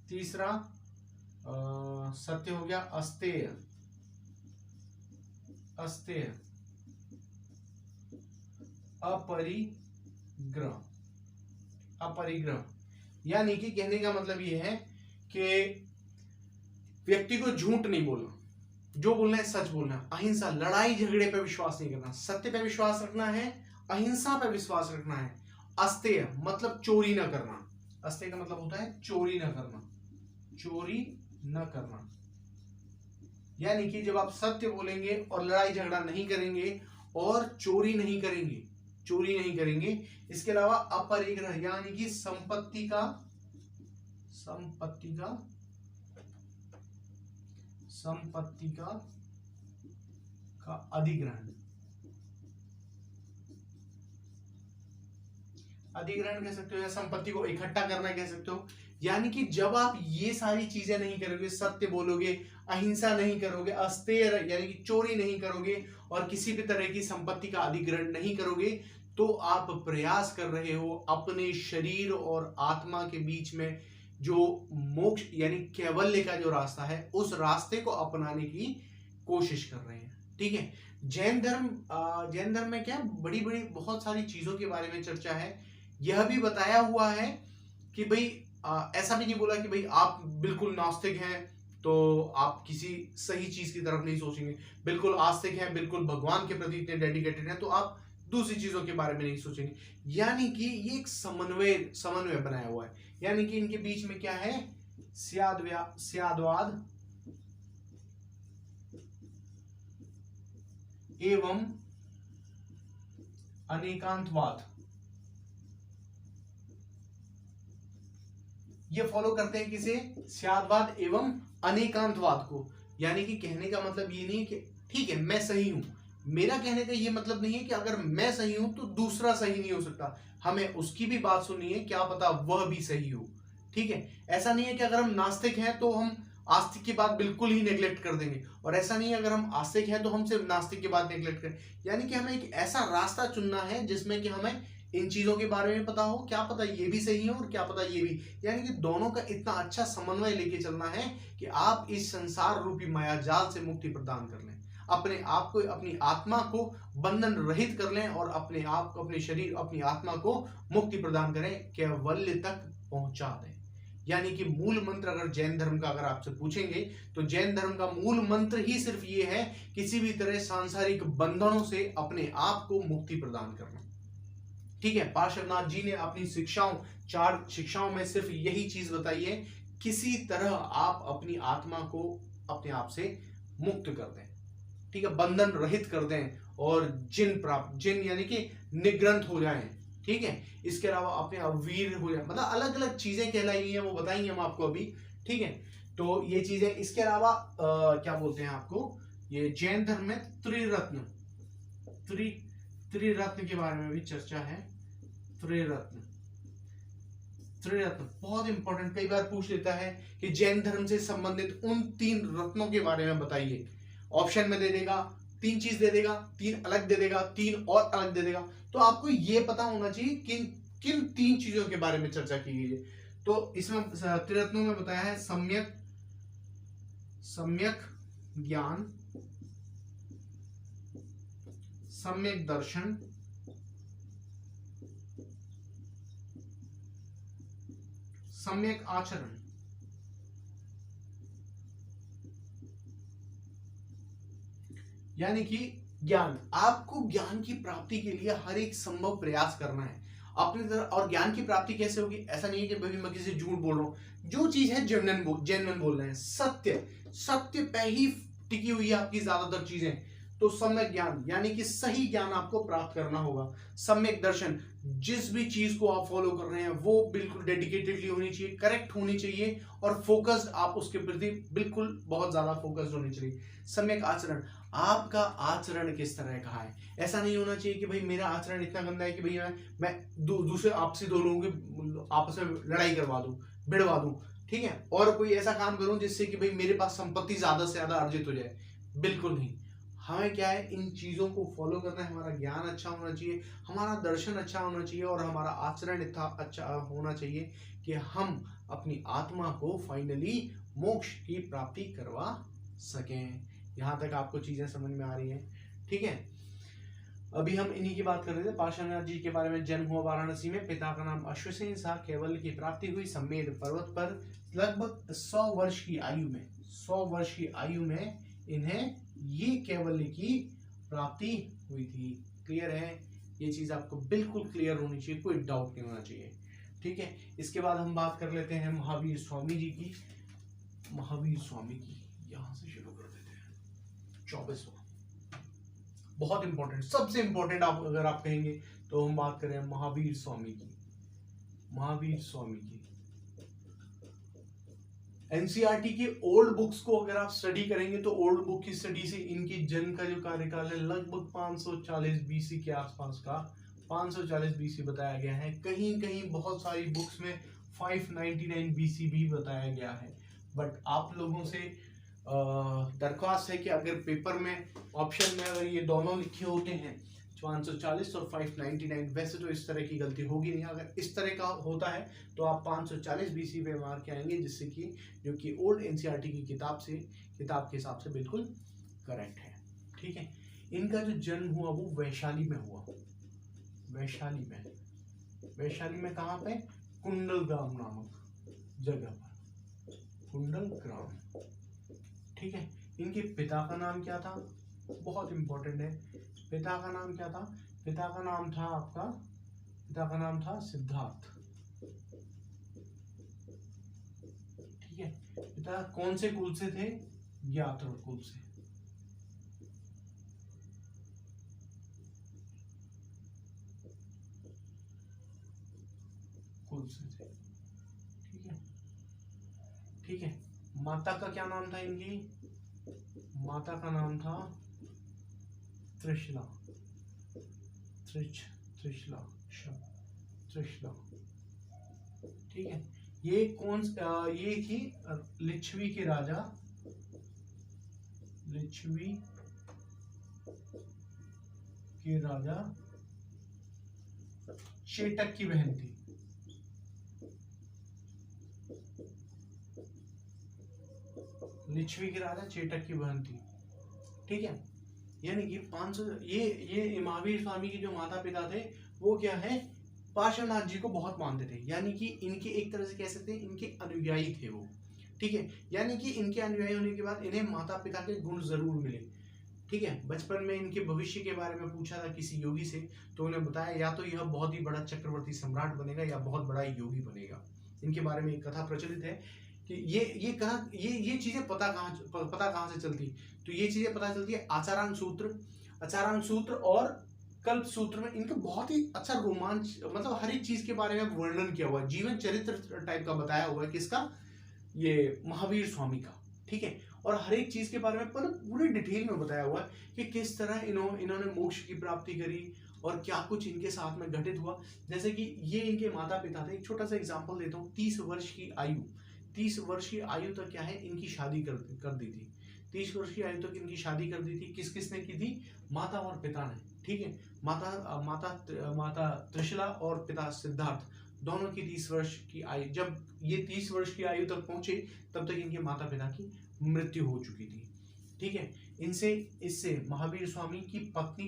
तीसरा सत्य हो गया, अस्तेय, अपरिग्रह, यानी कि कहने का मतलब यह है कि व्यक्ति को झूठ नहीं बोलना, जो बोलना है सच बोलना, अहिंसा, लड़ाई झगड़े पे विश्वास नहीं करना, सत्य पे विश्वास रखना है, अहिंसा पे विश्वास रखना है, अस्तेय मतलब चोरी न करना, अस्तेय का मतलब होता है चोरी न करना, यानी कि जब आप सत्य बोलेंगे और लड़ाई झगड़ा नहीं करेंगे और चोरी नहीं करेंगे, इसके अलावा अपरिग्रह यानी कि संपत्ति का अधिग्रहण कह सकते हो, या संपत्ति को इकट्ठा करना कह सकते हो। यानी कि जब आप ये सारी चीजें नहीं करोगे, सत्य बोलोगे, अहिंसा नहीं करोगे, अस्तेय यानी कि चोरी नहीं करोगे, और किसी भी तरह की संपत्ति का अधिग्रहण नहीं करोगे, तो आप प्रयास कर रहे हो अपने शरीर और आत्मा के बीच में जो मोक्ष यानी कैवल्य का जो रास्ता है, उस रास्ते को अपनाने की कोशिश कर रहे हैं, ठीक है। जैन धर्म में क्या बड़ी बड़ी बहुत सारी चीजों के बारे में चर्चा है। यह भी बताया हुआ है कि भाई ऐसा भी नहीं बोला कि भाई आप बिल्कुल नास्तिक हैं तो आप किसी सही चीज की तरफ नहीं सोचेंगे, बिल्कुल आस्तिक हैं, बिल्कुल भगवान के प्रति इतने डेडिकेटेड हैं तो आप दूसरी चीजों के बारे में नहीं सोचेंगे। यानी कि ये एक समन्वय बनाया हुआ है। यानी कि इनके बीच में क्या है, स्याद्वाद एवं अनेकांतवाद, ये फॉलो करते हैं किसे, स्याद्वाद एवं अनेकांतवाद को। यानी कि कहने का मतलब ये नहीं कि ठीक है मैं सही हूं, मेरा कहने का ये मतलब नहीं है कि अगर मैं सही हूं तो दूसरा सही नहीं हो सकता, हमें उसकी भी बात सुननी है, क्या पता वह भी सही हो, ठीक है। ऐसा नहीं है कि अगर हम नास्तिक हैं तो हम आस्तिक की बात बिल्कुल ही नेग्लेक्ट कर देंगे, और ऐसा नहीं है अगर हम आस्तिक हैं तो हम सिर्फ नास्तिक की बात नेग्लेक्ट करें। यानी कि हमें एक ऐसा रास्ता चुनना है जिसमें कि हमें इन चीजों के बारे में पता हो, क्या पता ये भी सही है और क्या पता ये भी, यानी कि दोनों का इतना अच्छा समन्वय लेके चलना है कि आप इस संसार रूपी माया जाल से मुक्ति प्रदान कर लें, अपने आप को, अपनी आत्मा को बंधन रहित कर लें, और अपने आप को, अपने शरीर, अपनी आत्मा को मुक्ति प्रदान करें, कैवल्य तक पहुंचा दें। यानी कि मूल मंत्र अगर जैन धर्म का अगर आपसे पूछेंगे तो जैन धर्म का मूल मंत्र ही सिर्फ ये है, किसी भी तरह सांसारिक बंधनों से अपने आप को मुक्ति प्रदान करना, ठीक है। पार्श्वनाथ जी ने अपनी शिक्षाओं, 4 शिक्षाओं में सिर्फ यही चीज बताई है, किसी तरह आप अपनी आत्मा को अपने आप से मुक्त कर दें, ठीक है, बंधन रहित कर दें, और जिन यानी कि निग्रंथ हो जाएं, ठीक है। इसके अलावा अपने वीर हो जाए, मतलब अलग अलग चीजें कहलाई हैं, वो बताएंगे हम आपको अभी, ठीक है। तो ये चीजें, इसके अलावा क्या बोलते हैं आपको, ये जैन धर्म में त्रिरत्न के बारे में भी चर्चा है। त्रिरत्न बहुत इंपॉर्टेंट, कई बार पूछ लेता है कि जैन धर्म से संबंधित उन 3 रत्नों के बारे में बताइए। ऑप्शन में दे देगा, 3 चीज दे देगा, 3 अलग दे देगा, 3 और अलग दे देगा, तो आपको ये पता होना चाहिए किन 3 चीजों के बारे में चर्चा की गई है। तो इसमें त्रिरत्नों में बताया है सम्यक ज्ञान, सम्यक दर्शन, सम्यक आचरण। यानी कि ज्ञान, आपको ज्ञान की प्राप्ति के लिए हर एक संभव प्रयास करना है अपनी तरफ। और ज्ञान की प्राप्ति कैसे होगी? ऐसा नहीं है कि भाई मैं किसी से झूठ बोल रहा हूं, जो चीज है जेन्युइन बोल रहे हैं, सत्य पे ही टिकी हुई है आपकी ज्यादातर चीजें। तो सम्यक ज्ञान यानी कि सही ज्ञान आपको प्राप्त करना होगा। सम्यक दर्शन, जिस भी चीज को आप फॉलो कर रहे हैं वो बिल्कुल डेडिकेटेडली होनी चाहिए, करेक्ट होनी चाहिए और फोकस्ड, आप उसके प्रति बिल्कुल बहुत ज्यादा फोकस्ड होनी चाहिए। सम्यक आचरण, आपका आचरण किस तरह का है। ऐसा नहीं होना चाहिए कि भाई मेरा आचरण इतना गंदा है कि भाई मैं दूसरे आपसी दो लोगों के आपस में लड़ाई करवा दूं, भिड़वा दूं, ठीक है, और कोई ऐसा काम करूं जिससे कि भाई मेरे पास संपत्ति ज्यादा से ज्यादा अर्जित हो जाए। बिल्कुल नहीं। हमें क्या है, इन चीजों को फॉलो करना है। हमारा ज्ञान अच्छा होना चाहिए, हमारा दर्शन अच्छा होना चाहिए और हमारा आचरण इतना अच्छा होना चाहिए कि हम अपनी आत्मा को फाइनली मोक्ष की प्राप्ति करवा सकें। यहां तक आपको चीजें समझ में आ रही हैं? ठीक है। अभी हम इन्हीं की बात कर रहे थे। पार्श्वनाथ जी के बारे में। जन्म हुआ वाराणसी में, पिता का नाम अश्वसेन था, कैवल्य की प्राप्ति हुई सम्मेद पर्वत पर लगभग 100 वर्ष की आयु में। 100 वर्ष की आयु में इन्हें ये कैवल्य की प्राप्ति हुई थी। क्लियर है? ये चीज आपको बिल्कुल क्लियर होनी चाहिए, कोई डाउट नहीं होना चाहिए। ठीक है। इसके बाद हम बात कर लेते हैं महावीर स्वामी जी की। महावीर स्वामी की यहां से शुरू कर देते हैं। 24वां बहुत इंपॉर्टेंट, सबसे इंपॉर्टेंट आप अगर आप कहेंगे तो हम बात करें महावीर स्वामी की। महावीर स्वामी की एनसीईआरटी की ओल्ड बुक्स को अगर आप स्टडी करेंगे तो ओल्ड बुक की स्टडी से इनकी जन्म का जो कार्यकाल है लगभग 540 बीसी के आसपास का, 540 बीसी बताया गया है। कहीं कहीं बहुत सारी बुक्स में 599 बीसी भी बताया गया है। बट आप लोगों से दरख्वास्त है कि अगर पेपर में ऑप्शन में अगर ये दोनों लिखे होते हैं 540 और 599, वैसे तो इस तरह की गलती होगी नहीं। अगर इस तरह का होता है तो आप 540 बीसी पे मार के आएंगे, जिससे कि जो कि ओल्ड एनसीईआरटी की किताब के हिसाब से बिल्कुल करेक्ट है। ठीक है। इनका जो जन्म हुआ वो वैशाली में हुआ। वैशाली में कहाँ पे? कुंडल ग्राम नामक जगह पर, कुंडल ग्राम। ठीक है। इनके पिता का नाम क्या था? बहुत इंपॉर्टेंट है। पिता का नाम क्या था? पिता का नाम था सिद्धार्थ। ठीक है। पिता कौन से कुल से थे? ज्ञात्र कुल से। थे। ठीक है। माता का क्या नाम था इनकी? माता का नाम था त्रिशला। ठीक है। ये थी लिच्छवी के राजा, चेटक की बहन थी। लिच्छवी के राजा चेटक की बहन थी। ठीक है। यानी कि 500 ये महावीर स्वामी के जो माता पिता थे वो क्या है, पार्श्वनाथ जी को बहुत मानते थे। यानी कि इनके एक तरह से कह सकते हैं इनके अनुयायी थे वो। ठीक है। यानी कि इनके अनुयायी होने के बाद इन्हें माता पिता के गुण जरूर मिले। ठीक है। बचपन में इनके भविष्य के बारे में पूछा था किसी योगी से, तो उन्हें बताया या तो यह बहुत ही बड़ा चक्रवर्ती सम्राट बनेगा या बहुत बड़ा योगी बनेगा। इनके बारे में एक कथा प्रचलित है कि ये चीजें पता कहाँ से चलती? तो ये चीजें पता चलती है आचारांग सूत्र और कल्प सूत्र में। इनका बहुत ही अच्छा रोमांच, मतलब हर एक चीज के बारे में वर्णन किया हुआ है, जीवन चरित्र टाइप का बताया हुआ है किसका? ये महावीर स्वामी का। ठीक है। और हर एक चीज के बारे में पूरी डिटेल में बताया हुआ है कि किस तरह इन्होंने मोक्ष की प्राप्ति करी और क्या कुछ इनके साथ में घटित हुआ। जैसे कि ये इनके माता पिता थे। एक छोटा सा एग्जाम्पल देता हूँ। 30 वर्ष की आयु तक क्या है, इनकी शादी कर दी थी। 30 वर्ष की आयु तक इनकी शादी कर दी थी। किसने की थी? माता और पिता ने। ठीक है। माता त्रिशला और पिता सिद्धार्थ दोनों की 30 वर्ष की आयु, जब ये 30 वर्ष की आयु तक पहुंचे तब तक इनके माता पिता की मृत्यु हो चुकी थी। ठीक है। इससे महावीर स्वामी की पत्नी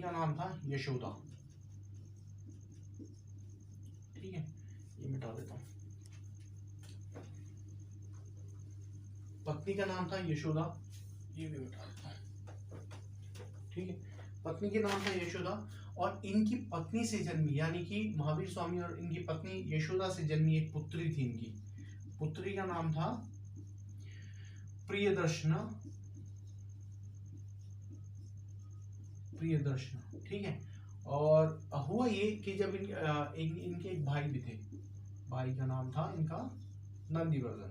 का नाम था यशोदा। ठीक है, ये मिटा देता हूं। पत्नी का नाम था यशोदा, ये भी मिटा देता हूं। ठीक है, पत्नी के नाम था यशोदा, और इनकी पत्नी से जन्मी, यानी कि महावीर स्वामी और इनकी पत्नी यशोदा से जन्मी एक पुत्री थी। इनकी पुत्री का नाम था प्रियदर्शना। ठीक है, और हुआ ये कि जब इनके एक भाई भी थे, भाई का नाम था इनका नंदीवर्धन।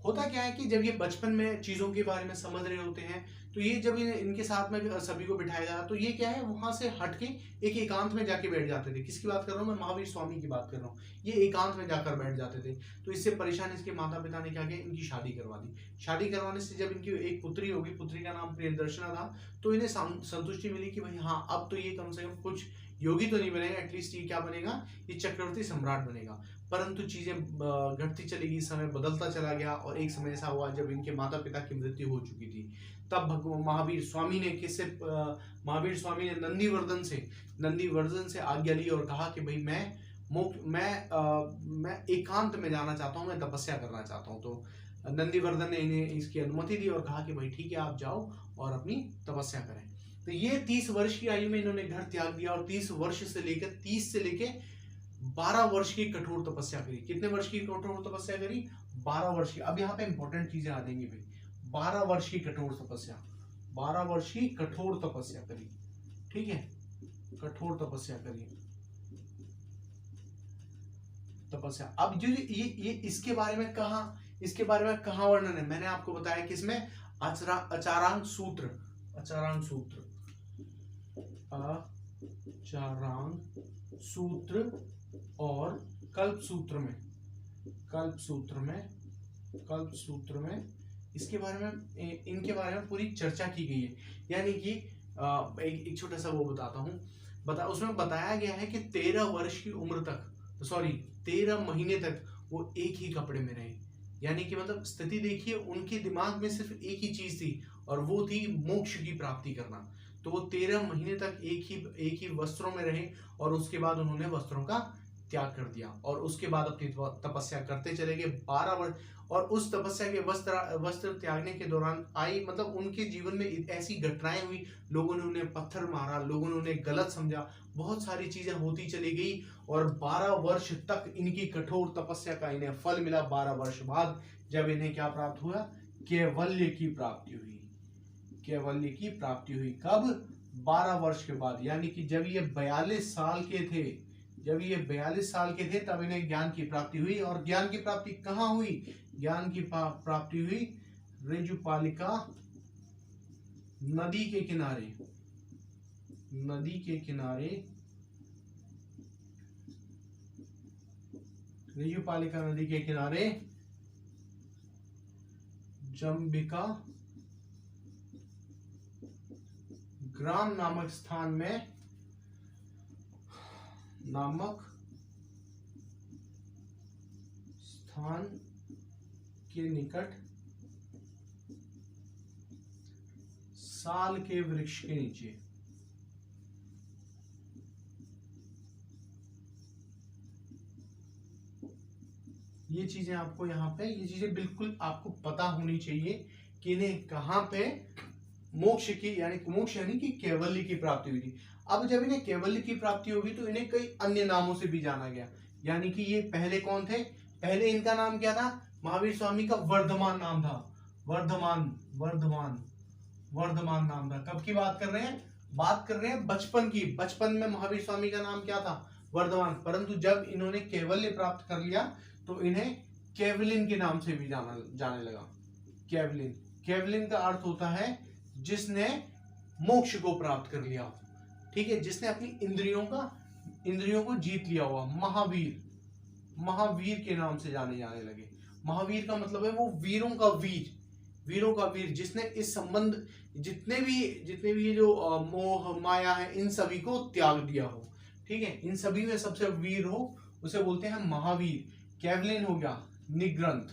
होता क्या है कि जब ये बचपन में चीजों के बारे में समझ रहे होते हैं, तो ये जब इनके साथ में सभी को बिठाया जाता, तो ये क्या है, वहां से हटके एक एकांत में जाके बैठ जाते थे। किसकी बात कर रहा हूँ मैं? महावीर स्वामी की बात कर रहा हूँ। ये एकांत में जाकर बैठ जाते थे। तो इससे परेशान इसके माता पिता ने क्या किया, इनकी शादी करवा दी। शादी करवाने से जब इनकी एक पुत्री होगी, पुत्री का नाम प्रियदर्शना था, तो इन्हें संतुष्टि मिली कि भाई हाँ, अब तो ये कम से कम कुछ योगी तो नहीं बनेगा, एटलीस्ट ये क्या बनेगा, ये चक्रवर्ती सम्राट बनेगा। परंतु चीजें घटती चली गई, समय बदलता चला गया, और एक समय ऐसा हुआ जब इनके माता पिता की मृत्यु हो चुकी थी। तब महावीर स्वामी ने नंदीवर्धन से आज्ञा ली और कहा कि भाई मैं एकांत में जाना चाहता हूँ, मैं तपस्या करना चाहता हूँ। तो नंदीवर्धन ने इन्हें इसकी अनुमति दी और कहा कि भाई ठीक है, आप जाओ और अपनी तपस्या करें। तो ये 30 वर्ष की आयु में इन्होंने घर त्याग दिया, और 30 से लेके 12 वर्ष की कठोर तपस्या करी। कितने वर्ष की कठोर तपस्या करी? 12 वर्ष की। अब यहाँ पे इंपॉर्टेंट चीजें आ जाएंगी भाई। 12 वर्ष की कठोर तपस्या, 12 वर्ष की कठोर तपस्या करी। ठीक है, कठोर तपस्या करी, तपस्या। अब जो ये इसके बारे में कहा वर्णन है, मैंने आपको बताया किसमें, अचारांग सूत्र और कल्प सूत्र में इसके बारे में, इनके बारे में पूरी चर्चा की गई है। यानी कि एक छोटा सा वो बताता हूँ, उसमें बताया गया है कि 13 वर्ष की उम्र तक, 13 महीने तक वो एक ही कपड़े में रहे। यानी कि मतलब स्थिति देखिए, उनके दिमाग में सिर्फ एक ही चीज थी, और वो थी मोक्ष की प्राप्ति करना। तो वो 13 महीने तक एक ही वस्त्रों में रहे, और उसके बाद उन्होंने वस्त्रों का त्याग कर दिया, और उसके बाद अपनी तपस्या करते चले गए 12 वर्ष। और उस तपस्या के वस्त्र त्यागने के दौरान मतलब उनके जीवन में ऐसी घटनाएं हुई, लोगों ने उन्हें पत्थर मारा, लोगों ने उन्हें गलत समझा, बहुत सारी चीजें होती चली गई, और 12 वर्ष तक इनकी कठोर तपस्या का इन्हें फल मिला। 12 वर्ष बाद जब इन्हें क्या प्राप्त हुआ? कैवल्य की प्राप्ति हुई। कब? 12 वर्ष के बाद, यानी कि जब ये 42 साल के थे तब इन्हें ज्ञान की प्राप्ति हुई। और ज्ञान की प्राप्ति कहाँ हुई? ज्ञान की प्राप्ति हुई ऋजुपालिका नदी के किनारे ऋजुपालिका नदी के किनारे जंबिका ग्राम नामक स्थान के निकट साल के वृक्ष के नीचे। ये चीजें आपको यहाँ पे, ये चीजें बिल्कुल आपको पता होनी चाहिए कि इन्हें कहाँ पे मोक्ष यानी कि कैवल्य की प्राप्ति हुई थी। अब जब इन्हें कैवल्य की प्राप्ति होगी तो इन्हें कई अन्य नामों से भी जाना गया। यानी कि ये पहले कौन थे? पहले इनका नाम क्या था? महावीर स्वामी का वर्धमान नाम था। वर्धमान नाम था। कब की बात कर रहे हैं? बात कर रहे हैं बचपन की। बचपन में महावीर स्वामी का नाम क्या था? वर्धमान। परंतु जब इन्होंने कैवल्य प्राप्त कर लिया तो इन्हें कैवलिन के नाम से भी जाने लगा। कैवलिन का अर्थ होता है जिसने मोक्ष को प्राप्त कर लिया। ठीक है, जिसने अपनी इंद्रियों को जीत लिया हुआ। महावीर के नाम से जाने लगे। महावीर का मतलब है वो वीरों का वीर, जिसने इस संबंध जितने भी जो मोह माया है इन सभी को त्याग दिया हो। ठीक है, इन सभी में सबसे वीर हो उसे बोलते हैं महावीर। कैवलिन हो गया निग्रंथ।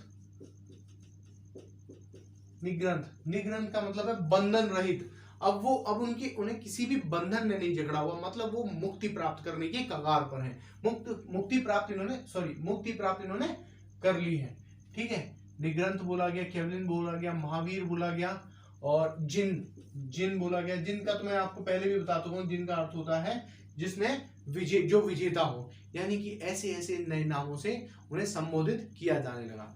निग्रंथ का मतलब है बंधन रहित। अब उन्हें किसी भी बंधन में नहीं जकड़ा हुआ, मतलब वो मुक्ति प्राप्त करने की कगार पर है। मुक्ति प्राप्त इन्होंने कर ली है। ठीक है, निग्रंथ बोला गया, कैवलिन बोला गया, महावीर बोला गया और जिन बोला गया। जिन का तो मैं आपको पहले भी बता चुका हूं, जिन का अर्थ होता है जिसमें जो विजेता हो, यानी कि ऐसे ऐसे नए नामों से उन्हें संबोधित किया जाने लगा।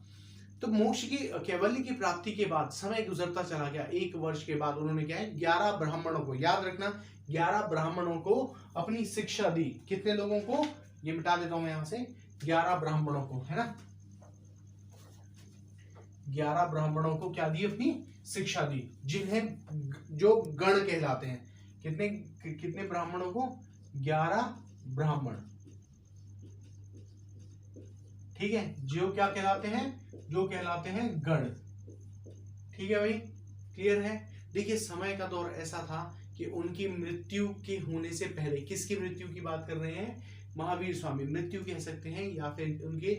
तो मोक्ष की कैवल्य की प्राप्ति के बाद समय गुजरता चला गया। 1 वर्ष के बाद उन्होंने क्या है, 11 ब्राह्मणों को, याद रखना 11 ब्राह्मणों को अपनी शिक्षा दी। कितने लोगों को, ये मिटा देता हूं मैं यहां से, 11 ब्राह्मणों को, है ना, 11 ब्राह्मणों को क्या दी, अपनी शिक्षा दी, जिन्हें जो गण कहलाते हैं। कितने ब्राह्मणों को, 11 ब्राह्मण। ठीक है, जो क्या कहलाते हैं, जो कहलाते हैं गण। ठीक है भाई, क्लियर है। देखिए समय का दौर ऐसा था कि उनकी मृत्यु के होने से पहले, किसकी मृत्यु की बात कर रहे हैं, महावीर स्वामी मृत्यु कह सकते हैं, या फिर उनके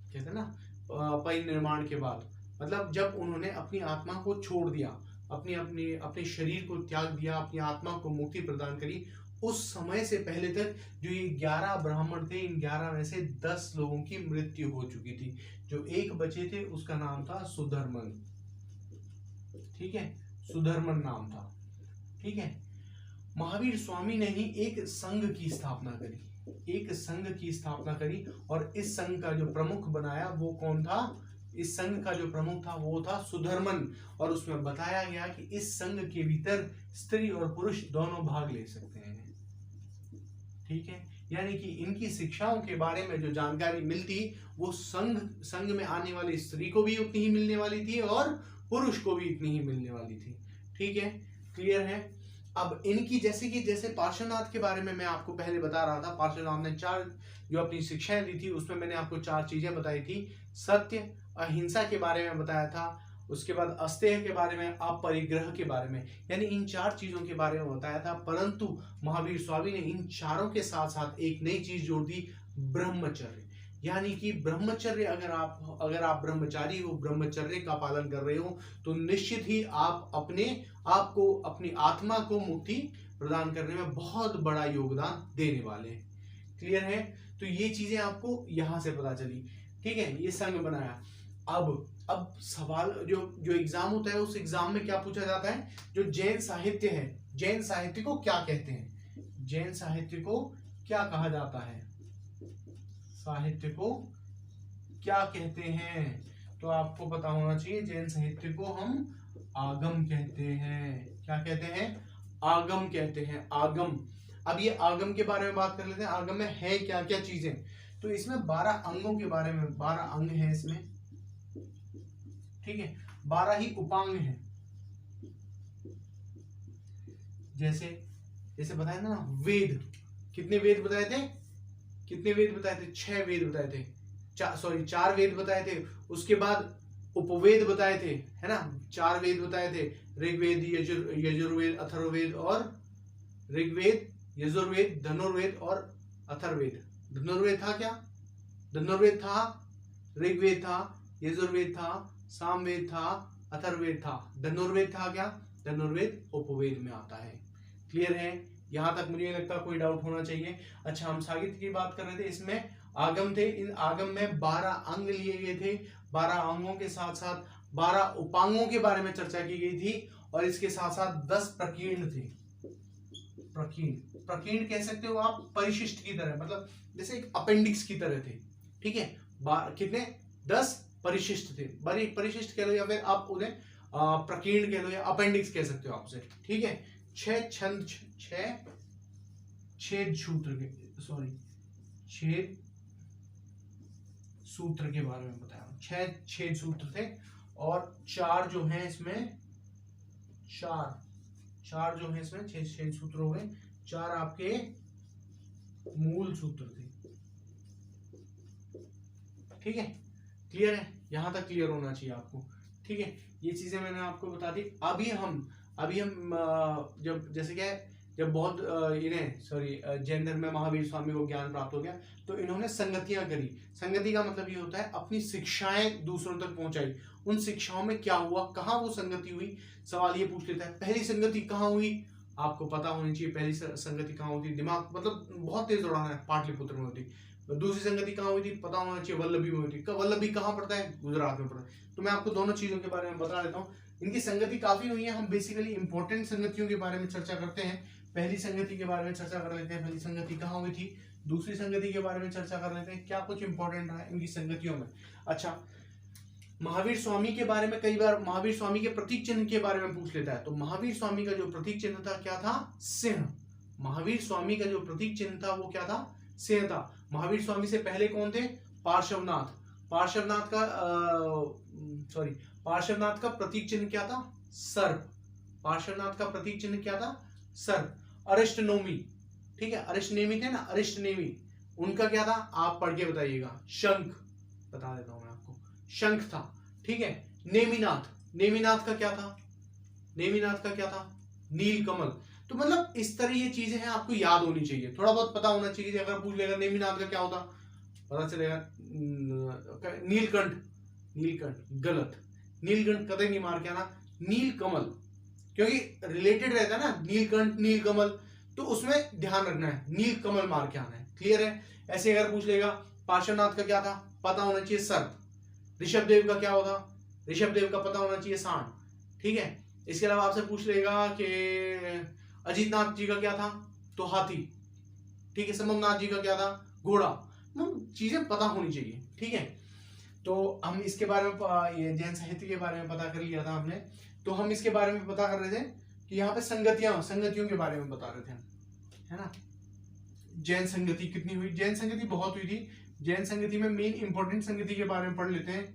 कहते हैं ना परिनिर्माण के बाद, मतलब जब उन्होंने अपनी आत्मा को छोड़ दिया, अपने शरीर को त्याग दिया, अपनी आत्मा को मुक्ति प्रदान करी, उस समय से पहले तक जो ये 11 ब्राह्मण थे, इन 11 में से 10 लोगों की मृत्यु हो चुकी थी। जो एक बचे थे उसका नाम था सुधर्मन। ठीक है, सुधर्मन नाम था। ठीक है, महावीर स्वामी ने ही एक संघ की स्थापना करी, और इस संघ का जो प्रमुख बनाया वो कौन था, इस संघ का जो प्रमुख था वो था सुधर्मन। और उसमें बताया गया कि इस संघ के भीतर स्त्री और पुरुष दोनों भाग ले सकते हैं। ठीक है, यानी कि इनकी शिक्षाओं के बारे में जो जानकारी मिलती, वो संघ में आने वाली स्त्री को भी उतनी ही मिलने वाली थी और पुरुष को भी इतनी ही मिलने वाली थी। ठीक है, क्लियर है। अब इनकी जैसे पार्श्वनाथ के बारे में मैं आपको पहले बता रहा था, पार्श्वनाथ ने 4 जो अपनी शिक्षाएं दी थी, उसमें मैंने आपको 4 चीजें बताई थी। सत्य, अहिंसा के बारे में बताया था, उसके बाद अस्तेय के बारे में, अपरिग्रह के बारे में, यानी इन 4 चीजों के बारे में बताया था। परंतु महावीर स्वामी ने इन चारों के साथ साथ एक नई चीज जोड़ दी, ब्रह्मचर्य। यानी कि ब्रह्मचर्य, अगर आप ब्रह्मचारी हो, ब्रह्मचर्य का पालन कर रहे हो, तो निश्चित ही आप अपनी आत्मा को मुक्ति प्रदान करने में बहुत बड़ा योगदान देने वाले हैं। क्लियर है, तो ये चीजें आपको यहां से पता चली। ठीक है, ये संघ बनाया। अब सवाल जो एग्जाम होता है, उस एग्जाम में क्या पूछा जाता है, जो जैन साहित्य है, जैन साहित्य को क्या कहते हैं, जैन साहित्य को क्या कहा जाता है, साहित्य को क्या कहते हैं, तो आपको पता होना चाहिए। जैन साहित्य को हम आगम कहते हैं। क्या कहते हैं, आगम कहते हैं, आगम। अब ये आगम के बारे में बात कर लेते हैं। आगम में है क्या क्या चीजें, तो इसमें 12 अंगों के बारे में, 12 अंग हैं इसमें। ठीक है, 12 ही उपांग हैं। जैसे बताया ना, वेद, कितने वेद बताए थे, 6 वेद बताए थे, 4 वेद बताए थे। उसके बाद उपवेद बताए थे, है ना, 4 वेद बताए थे, ऋग्वेद, यजुर्वेद, अथर्ववेद और ऋग्वेद, यजुर्वेद, धनुर्वेद और अथर्ववेद। धनुर्वेद था क्या, धनुर्वेद था, ऋग्वेद था, यजुर्वेद था, सामवेद था, अथर्ववेद था। धनुर्वेद था क्या, धनुर्वेद उपवेद में आता है। क्लियर है, यहां तक मुझे लगता है कोई डाउट होना चाहिए। अच्छा, हम साहित्य की बात कर रहे थे, इसमें आगम थे। इन आगम में 12 अंग लिए गए थे। 12 अंगों के साथ साथ 12 उपांगों के बारे में चर्चा की गई थी, और इसके साथ साथ 10 प्रकीर्ण थे। प्रकीर्ण कह सकते हो आप, परिशिष्ट की तरह, मतलब जैसे एक अपेंडिक्स की तरह थे। ठीक है, कितने, 10 परिशिष्ट थे। परिशिष्ट कह लो, या फिर आप उन्हें प्रकीर्ण कह लो, या अपेंडिक्स कह सकते हो आपसे। ठीक है, 6 छंद, 6 छेद सूत्र के, छेद सूत्र के बारे में बताया। 6 छेद सूत्र थे, और 4 जो हैं इसमें, 4 जो हैं इसमें 6 छेद सूत्र हो गए। 4 आपके मूल सूत्र थे। ठीक है, क्लियर है, यहां तक क्लियर होना चाहिए आपको। ठीक है, ये चीजें मैंने आपको बता दी। अभी हम जब जब बहुत जैन धर्म में महावीर स्वामी को ज्ञान प्राप्त हो गया तो इन्होंने संगतियां करी। संगति का मतलब ये होता है अपनी शिक्षाएं दूसरों तक पहुंचाई। उन शिक्षाओं में क्या हुआ, कहाँ वो संगति हुई, सवाल ये पूछ लेता है। पहली संगति कहाँ हुई, आपको पता होनी चाहिए पहली संगति कहाँ होती, दिमाग मतलब बहुत तेज दौड़ाना है, पाटलिपुत्र में होती। दूसरी संगति कहाँ हुई थी, पता होना चाहिए वल्लभी में हुई थी। वल्लभी कहाँ पड़ता है, गुजरात में पड़ता है। तो मैं आपको दोनों चीजों के बारे में बता देता हूँ। इनकी संगति काफी हुई है। हम बेसिकली इंपॉर्टेंट संगतियों के बारे में चर्चा करते हैं। पहली संगति के बारे में चर्चा कर लेते हैं, पहली संगति कहाँ हुई थी। दूसरी संगति के बारे में चर्चा कर लेते हैं, क्या कुछ इंपॉर्टेंट रहा इनकी संगतियों में। अच्छा, महावीर स्वामी के बारे में कई बार महावीर स्वामी के प्रतीक चिन्ह के बारे में पूछ लेता है। तो महावीर स्वामी का जो प्रतीक चिन्ह था क्या था, सिंह। महावीर स्वामी का जो प्रतीक चिन्ह था वो क्या था, सिंह था। महावीर स्वामी से पहले कौन थे, पार्श्वनाथ। पार्श्वनाथ का प्रतीक चिन्ह क्या था, सर्प। पार्श्वनाथ का प्रतीक चिन्ह क्या था, सर्प। अरिष्टनोमी, ठीक है, अरिष्टनेमी थे ना, अरिष्टनेमी, उनका क्या था आप पढ़ के बताइएगा, शंख। बता देता हूं मैं आपको, शंख था, ठीक है। नेमिनाथ का क्या था, नीलकमल। तो मतलब इस तरह ये चीजें हैं, आपको याद होनी चाहिए, थोड़ा बहुत पता होना चाहिए। अगर पूछ लेगा नेमिनाथ का क्या होता, पता चलेगा नीलकंठ, गलत। नीलकंठ कदे नहीं मार के आना, नीलकमल, क्योंकि रिलेटेड रहता है ना, नीलकंठ नीलकमल, तो उसमें ध्यान रखना है, नीलकमल मार के आना है। क्लियर है। ऐसे अगर पूछ लेगा पार्श्वनाथ का क्या था, पता होना चाहिए सर्प। ऋषभदेव का क्या होता, ऋषभदेव का पता होना चाहिए सांड, ठीक है। इसके अलावा आपसे पूछ लेगा कि अजीतनाथ जी का क्या था, तो हाथी, ठीक है। संभवनाथ जी का क्या था, घोड़ा। चीजें पता होनी चाहिए, ठीक है। तो हम इसके बारे में, ये जैन साहित्य के बारे में पता कर लिया था हमने। तो हम इसके बारे में पता कर रहे थे कि यहाँ पे संगतियों के बारे में बता रहे थे, है ना। जैन संगति कितनी हुई, जैन संगति बहुत हुई थी। जैन संगति में मेन इंपॉर्टेंट संगति के बारे में पढ़ लेते हैं,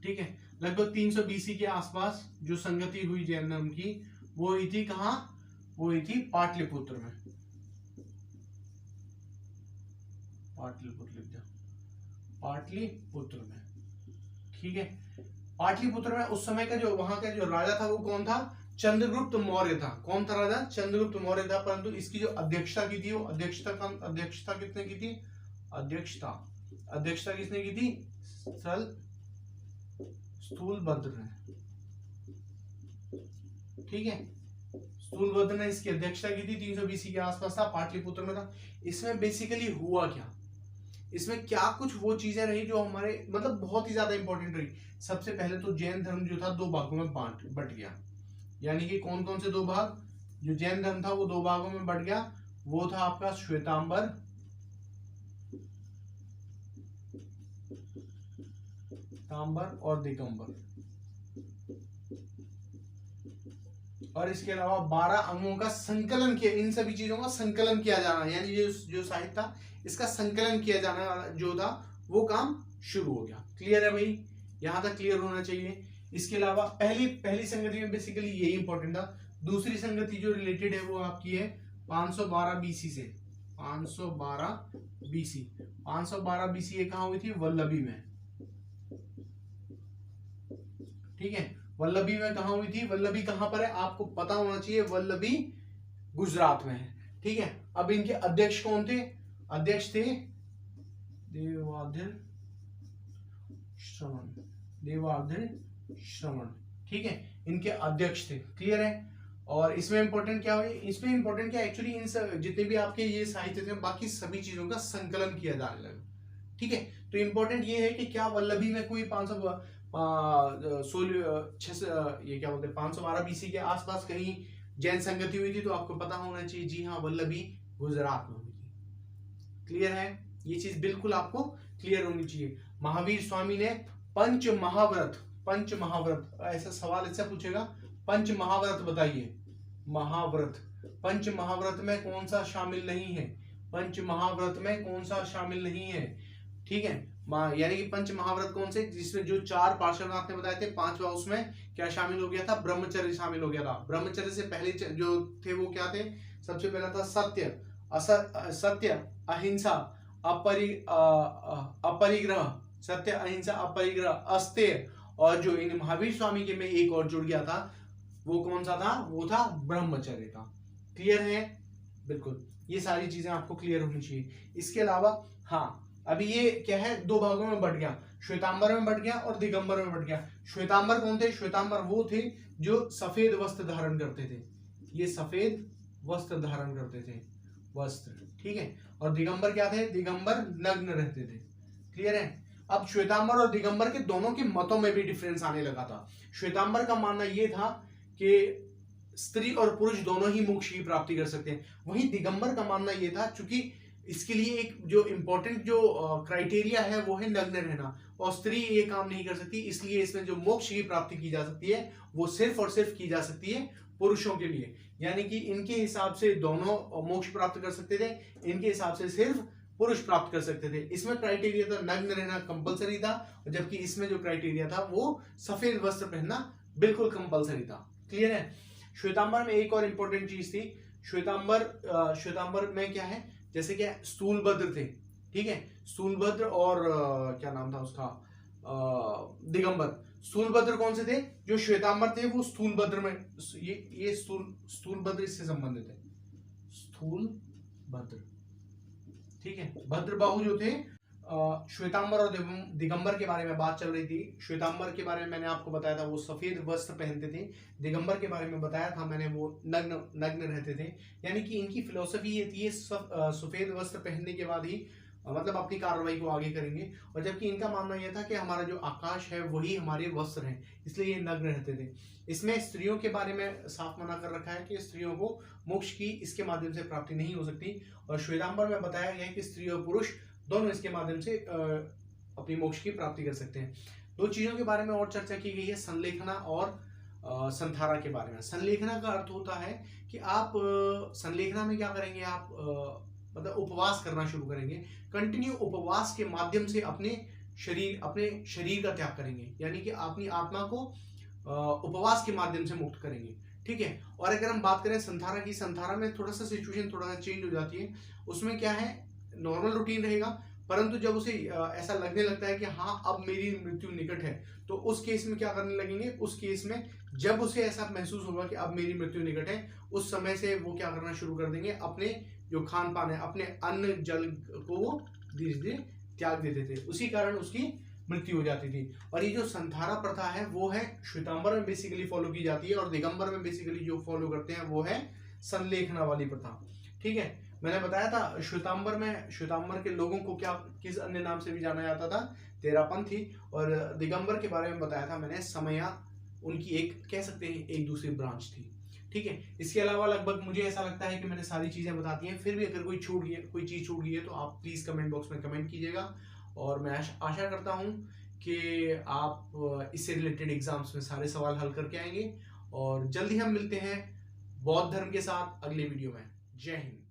ठीक है। लगभग 300 BC के आसपास जो संगति हुई जैन धर्म की, वो हुई थी कहाँ, वो हुई थी पाटलिपुत्र में। पाटलिपुत्र में, ठीक है। पाटलिपुत्र में उस समय का जो वहां का जो राजा था वो कौन था, चंद्रगुप्त मौर्य था। कौन था राजा, चंद्रगुप्त मौर्य था। परंतु इसकी जो अध्यक्षता की थी, वो अध्यक्षता किसने की थी, अध्यक्षता किसने की थी, स्थूलभद्र ने, ठीक है। स्थूलभद्र ने इसकी अध्यक्षता की थी, 300 BC के आसपास था, पाटलिपुत्र में था। इसमें बेसिकली हुआ क्या, इसमें क्या कुछ वो चीजें रही जो हमारे मतलब बहुत ही ज्यादा इंपॉर्टेंट रही। सबसे पहले तो जैन धर्म जो था 2 भागों में बट गया। यानी कि कौन कौन से 2 भाग, जो जैन धर्म था वो 2 भागों में बट गया। वो था आपका श्वेतांबर और दिगंबर। और इसके अलावा 12 अंगों का संकलन किया, इन सभी चीजों का संकलन किया जाना, यानी जो साहित्य था इसका संकलन किया जाना जो था वो काम शुरू हो गया। क्लियर है भाई, यहां तक क्लियर होना चाहिए। इसके अलावा पहली संगति में बेसिकली यही इंपॉर्टेंट था। दूसरी संगति जो रिलेटेड है वो आपकी है 512 BC से। 512 BC ये कहां हुई थी, वल्लभी में, ठीक है। वल्लभी में कहां हुई थी, वल्लभी कहां पर है आपको पता होना चाहिए, वल्लभी गुजरात में है, ठीक है। अब इनके अध्यक्ष कौन थे, अध्यक्ष थे देवाधिर श्रवण, ठीक है, इनके अध्यक्ष थे। क्लियर है। और इसमें इंपॉर्टेंट क्या है, इसमें इंपॉर्टेंट क्या एक्चुअली इन जितने भी आपके ये साहित्य थे बाकी सभी चीजों का संकलन किया जाने लगा, ठीक है। तो इंपॉर्टेंट ये है कि क्या वल्लभी में कोई 512 BC के आसपास कहीं जैन संगति हुई थी, तो आपको पता होना चाहिए, जी हाँ, वल्लभी गुजरात में हुई थी। क्लियर है, ये चीज बिल्कुल आपको क्लियर होनी चाहिए। महावीर स्वामी ने पंच महाव्रत, ऐसा सवाल ऐसा पूछेगा, पंच महाव्रत बताइए। पंच महाव्रत में कौन सा शामिल नहीं है, पंच महाव्रत में कौन सा शामिल नहीं है, ठीक है। यानी कि पंच महाव्रत कौन से, जिसमें जो 4 पार्श्वनाथ ने बताए थे, 5वां उसमें क्या शामिल हो गया था, ब्रह्मचर्य शामिल हो गया था। ब्रह्मचर्य से पहले जो थे वो क्या थे, सबसे पहला था सत्य, अहिंसा, अपरिग्रह, अस्तेय। और जो इन महावीर स्वामी के में एक और जुड़ गया था, वो कौन सा था? वो था ब्रह्मचर्य का। क्लियर है? बिल्कुल, ये सारी चीजें आपको क्लियर होनी चाहिए। इसके अलावा हाँ, अभी ये क्या है, दो भागों में बढ़ गया, श्वेतांबर में बढ़ गया और दिगंबर में बढ़ गया। श्वेतांबर कौन थे? श्वेतांबर वो थे जो सफेद वस्त्र धारण करते थे, ये सफेद वस्त्र धारण करते थे, वस्त्र, ठीक है। और दिगंबर क्या थे? दिगंबर नग्न रहते थे। क्लियर है? अब श्वेतांबर और दिगंबर के दोनों के मतों में भी डिफरेंस आने लगा था। श्वेतांबर का मानना यह था कि स्त्री और पुरुष दोनों ही मोक्ष की प्राप्ति कर सकते हैं। वहीं दिगंबर का मानना यह था, चूंकि इसके लिए एक जो इंपॉर्टेंट जो क्राइटेरिया है वो है नग्न रहना, और स्त्री ये काम नहीं कर सकती, इसलिए इसमें जो मोक्ष की प्राप्ति की जा सकती है वो सिर्फ और सिर्फ की जा सकती है पुरुषों के लिए। यानी कि इनके हिसाब से दोनों मोक्ष प्राप्त कर सकते थे, इनके हिसाब से सिर्फ पुरुष प्राप्त कर सकते थे। इसमें क्राइटेरिया था नग्न रहना कंपलसरी था, जबकि इसमें जो क्राइटेरिया था वो सफेद वस्त्र पहनना बिल्कुल कंपलसरी था। क्लियर है? श्वेतांबर में एक और इंपॉर्टेंट चीज थी, श्वेतांबर में क्या है, जैसे क्या स्थूलभद्र थे, ठीक है, स्थूलभद्र और क्या नाम था उसका, दिगंबर। स्थूलभद्र कौन से थे? जो श्वेतांबर थे वो स्थूलभद्र में, ये स्थूलभद्र इससे संबंधित है, स्थूलभद्र, ठीक है। भद्रबाहु जो थे, श्वेतांबर और दिगंबर के बारे में बात चल रही थी। श्वेतांबर के बारे में मैंने आपको बताया था वो सफेद वस्त्र पहनते थे, दिगंबर के बारे में बताया था मैंने वो नग्न रहते थे। यानी कि इनकी फिलोसफी ये थी, सफेद वस्त्र पहनने के बाद ही मतलब अपनी कार्रवाई को आगे करेंगे, और जबकि इनका मानना यह था कि हमारा जो आकाश है वही हमारे वस्त्र हैं, इसलिए ये नग्न रहते थे। इसमें स्त्रियों के बारे में साफ मना कर रखा है कि स्त्रियों को मोक्ष की इसके माध्यम से प्राप्ति नहीं हो सकती, और श्वेतांबर में बताया गया है कि स्त्री और पुरुष दोनों इसके माध्यम से अपनी मोक्ष की प्राप्ति कर सकते हैं। दो चीजों के बारे में और चर्चा की गई है, संलेखना और संथारा के बारे में। संलेखना का अर्थ होता है कि आप संलेखना में क्या करेंगे, आप मतलब उपवास करना शुरू करेंगे, कंटिन्यू उपवास के माध्यम से अपने शरीर का त्याग करेंगे, यानी कि अपनी आत्मा को उपवास के माध्यम से मुक्त करेंगे, ठीक है। और अगर हम बात करें संथारा की, संथारा में थोड़ा सा सिचुएशन थोड़ा सा चेंज हो जाती है। उसमें क्या है, नॉर्मल रूटीन रहेगा, परंतु जब उसे ऐसा लगने लगता है कि हाँ अब मेरी मृत्यु निकट है, तो उस केस में क्या करने लगेंगे, उस केस में जब उसे ऐसा महसूस होगा कि अब मेरी मृत्यु निकट है, उस समय से वो क्या करना शुरू कर देंगे, अपने जो खान पान है, अपने अन्न जल को वो धीरे धीरे त्याग देते थे, उसी कारण उसकी मृत्यु हो जाती थी। और ये जो संथारा प्रथा है वो है श्वेतांबर में बेसिकली फॉलो की जाती है, और दिगंबर में बेसिकली जो फॉलो करते हैं वो है संलेखना वाली प्रथा, ठीक है। मैंने बताया था श्वेतांबर के लोगों को क्या किस अन्य नाम से भी जाना जाता था, तेरापंथी, और दिगंबर के बारे में बताया था मैंने, समया उनकी एक कह सकते हैं एक दूसरी ब्रांच थी, ठीक है। इसके अलावा लगभग मुझे ऐसा लगता है कि मैंने सारी चीजें बता दी हैं। फिर भी अगर कोई चीज छूट गई है तो आप प्लीज कमेंट बॉक्स में कमेंट कीजिएगा, और मैं आशा करता हूं कि आप इससे रिलेटेड एग्जाम्स में सारे सवाल हल करके आएंगे, और जल्दी हम मिलते हैं बौद्ध धर्म के साथ अगले वीडियो में। जय हिंद।